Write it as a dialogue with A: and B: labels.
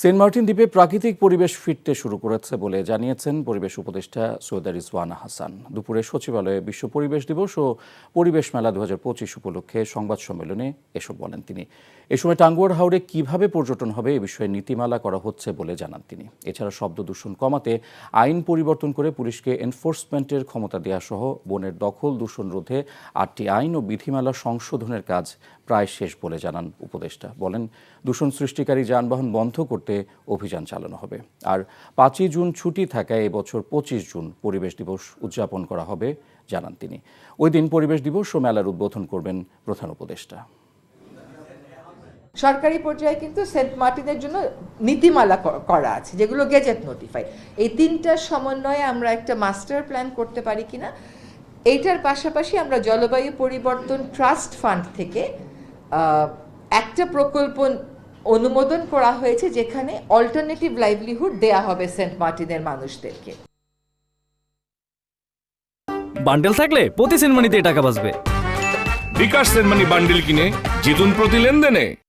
A: Saint Martin দ্বীপে প্রাকৃতিক পরিবেশ ফিরতে শুরু করেছে বলে জানিয়েছেন পরিবেশ উপদেষ্টা সৈয়দা রিজওয়ানা হাসান। দুপুরে সচিবালয়ে বিশ্ব পরিবেশ দিবস ও পরিবেশ মেলা 2025 উপলক্ষে সংবাদ সম্মেলনে এসব বলেন তিনি। এ সময় টাঙ্গুয়ার হাওরে কিভাবে পর্যটন হবে এ বিষয়ে নীতিমালা করা হচ্ছে বলে জানান তিনি। এছাড়া শব্দ দূষণ কমাতে আইন পরিবর্তন করে পুলিশকে এনফোর্সমেন্টের ক্ষমতা দেওয়া সহ বনের দখল দূষণ রোধে 8টি আইন ও বিধিমালা সংশোধনের কাজ প্রায় শেষ বলে জানান উপদেষ্টা। বলেন, দূষণ সৃষ্টিকারী যানবাহন বন্ধ করতে অভিযান চালানো হবে। আর 5ই জুন ছুটি থাকায় এবছর 25 জুন পরিবেশ দিবস উদযাপন করা হবে জানান তিনি। ওই দিন পরিবেশ দিবস ও মেলার উদ্বোধন করবেন প্রধান উপদেষ্টা।
B: সরকারি পর্যায়ে কিন্তু সেন্ট মার্টিনের জন্য নীতিমালা করা আছে, যেগুলো গেজেট নোটিফাই। এই তিনটার সমন্বয়ে আমরা একটা মাস্টার প্ল্যান করতে পারি কিনা। এইটার পাশাপাশি আমরা জলবায়ু পরিবর্তন ট্রাস্ট ফান্ড থেকে একটা প্রকল্প অনুমোদন করা হয়েছে, যেখানে অল্টারনেটিভ লাইভলিহুড দেয়া হবে সেন্ট মার্টিনের মানুষদেরকে।
C: বান্ডেল থাকলে প্রতি সেনমানিতে টাকা বাঁচবে।
D: বিকাশ সেনমানি বান্ডেল কিনে জিতুন প্রতি লেনদেনে।